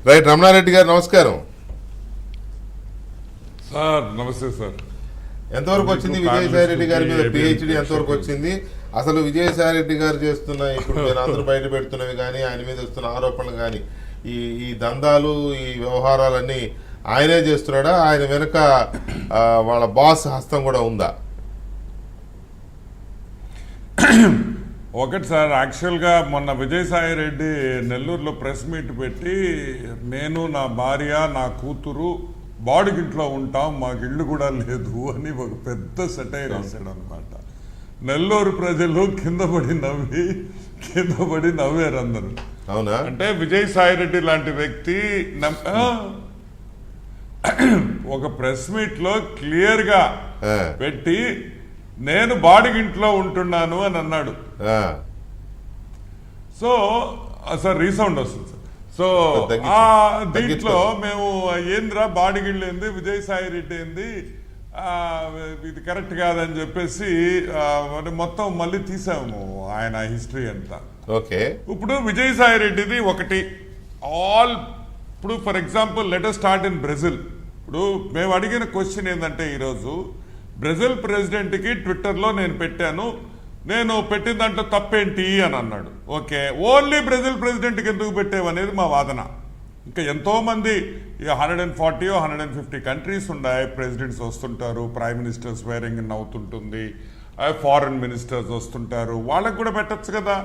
Right. Ramanareddy గారు నమస్కారం sir. నమస్తే సార్. ఎంతవరకు వచ్చింది విజయసాయి రెడ్డి గారి మీద పిహెచ్డి ఎంతవరకు వచ్చింది? అసలు విజయసాయి రెడ్డి గారు చేస్తున్న ఇప్పుడు మీరు అందరూ బయట పెడుతున్నవి కానీ ఆయన మీద వస్తున్న ఆరోపణలు కానీ ఈ దందాలు ఈ వ్యవహారాలన్నీ ఆయనే చేస్తున్నాడా, ఆయన వెనుక వాళ్ళ బాస్ హస్తం కూడా ఉందా? ఒకటి సార్, యాక్చువల్గా మొన్న విజయసాయి రెడ్డి నెల్లూరులో ప్రెస్ మీట్ పెట్టి నేను నా భార్య నా కూతురు బాడుగింట్లో ఉంటాం, మాకు ఇల్లు కూడా లేదు అని ఒక పెద్ద సెటైర్ వేసాడు అనమాట. నెల్లూరు ప్రజలు కింద పడి నవ్వారు అందరు. అవునా? అంటే విజయసాయి రెడ్డి లాంటి వ్యక్తి ఒక ప్రెస్ మీట్ లో క్లియర్ గా పెట్టి నేను బాడిగింట్లో ఉంటున్నాను అని అన్నాడు. సో సార్ రీసౌండ్ వస్తుంది సార్. సో దీంట్లో మేము ఏంద్రా బాడిగిళ్ళు ఏంది, విజయసాయి రెడ్డి ఏంది, ఇది కరెక్ట్ కాదని చెప్పేసి మొత్తం మళ్ళీ తీసాము ఆయన హిస్టరీ అంతా. ఓకే. ఇప్పుడు విజయసాయి రెడ్డిది ఒకటి ఇప్పుడు for example let us start in Brazil. ఇప్పుడు మేము అడిగిన క్వశ్చన్ ఏంటంటే ఈరోజు బ్రెజిల్ ప్రెసిడెంట్కి ట్విట్టర్లో నేను పెట్టాను, నేను పెట్టిన దాంట్లో తప్పేంటి అని అన్నాడు. ఓకే, ఓన్లీ బ్రెజిల్ ప్రెసిడెంట్కి ఎందుకు పెట్టావనేది మా వాదన. ఇంకా ఎంతోమంది 140 150 కంట్రీస్ ఉన్నాయి, ప్రెసిడెంట్స్ వస్తుంటారు, ప్రైమ్ మినిస్టర్ స్వేరింగ్ ఇన్ అవుతుంటుంది, ఫారెన్ మినిస్టర్స్ వస్తుంటారు, వాళ్ళకు కూడా పెట్టచ్చు కదా.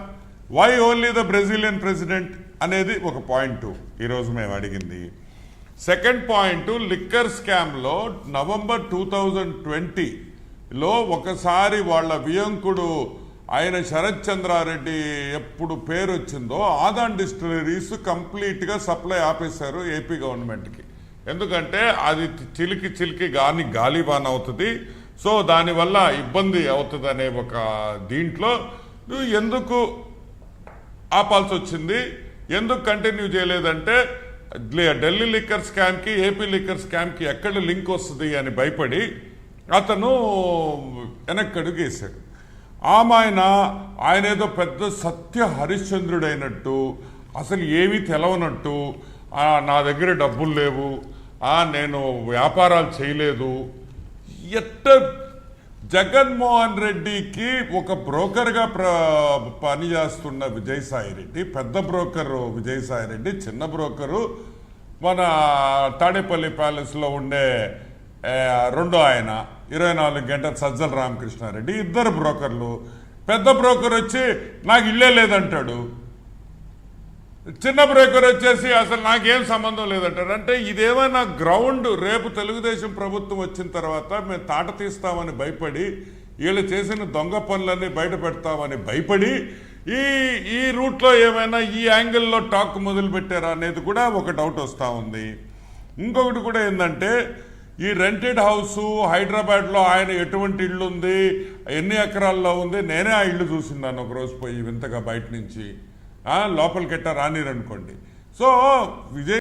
Why only the Brazilian president అనేది ఒక పాయింట్ ఈరోజు మేము అడిగింది. సెకండ్ పాయింట్, లిక్కర్ స్కామ్లో నవంబర్ 2020లో ఒకసారి వాళ్ళ వియంకుడు ఆయన శరత్ చంద్రారెడ్డి ఎప్పుడు పేరు వచ్చిందో ఆదాన్ డిస్టిలరీస్ కంప్లీట్గా సప్లై ఆపేశారు ఏపీ గవర్నమెంట్కి. ఎందుకంటే అది చిలికి గాలిబాన్ అవుతుంది, సో దానివల్ల ఇబ్బంది అవుతుంది అనే ఒక దీంట్లో ఎందుకు ఆపాల్సి వచ్చింది, ఎందుకు కంటిన్యూ చేయలేదంటే ఢిల్లీ లిక్కర్ స్కామ్కి ఏపీ లిక్కర్ స్కామ్కి ఎక్కడ లింక్ వస్తుంది అని భయపడి అతను వెనక్కడుగేశాడు. ఆయన ఏదో పెద్ద సత్య హరిశ్చంద్రుడైనట్టు, అసలు ఏమీ తెలవనట్టు, నా దగ్గర డబ్బులు లేవు, నేను వ్యాపారాలు చేయలేదు. జగన్మోహన్ రెడ్డికి ఒక బ్రోకర్గా పనిచేస్తున్న విజయసాయి రెడ్డి, పెద్ద బ్రోకరు విజయసాయి రెడ్డి, చిన్న బ్రోకరు మన తాడేపల్లి ప్యాలెస్లో ఉండే రెండో ఆయన 24 గంటల సజ్జల రామకృష్ణారెడ్డి, ఇద్దరు బ్రోకర్లు. పెద్ద బ్రోకర్ వచ్చి నాకు ఇల్లే లేదంటాడు, చిన్న బ్రోకర్ వచ్చేసి అసలు నాకేం సంబంధం లేదంటాడు. అంటే ఇదేమైనా గ్రౌండ్ రేపు తెలుగుదేశం ప్రభుత్వం వచ్చిన తర్వాత మేము తాట తీస్తామని భయపడి, వీళ్ళు చేసిన దొంగ పనులన్నీ బయట పెడతామని భయపడి ఈ రూట్లో ఏమైనా ఈ యాంగిల్లో టాక్ మొదలు పెట్టారా అనేది కూడా ఒక డౌట్ వస్తూ ఉంది. ఇంకొకటి కూడా ఏంటంటే ఈ రెంటెడ్ హౌస్ హైదరాబాద్లో ఆయన ఎటువంటి ఇల్లు ఉంది, ఎన్ని ఎకరాల్లో ఉంది, నేనే ఆ ఇల్లు చూసిందాను ఒకరోజు పోయి వింతగా బయట నుంచి. లోపలికెట్టా రానిరనుకోండి. సో విజయ్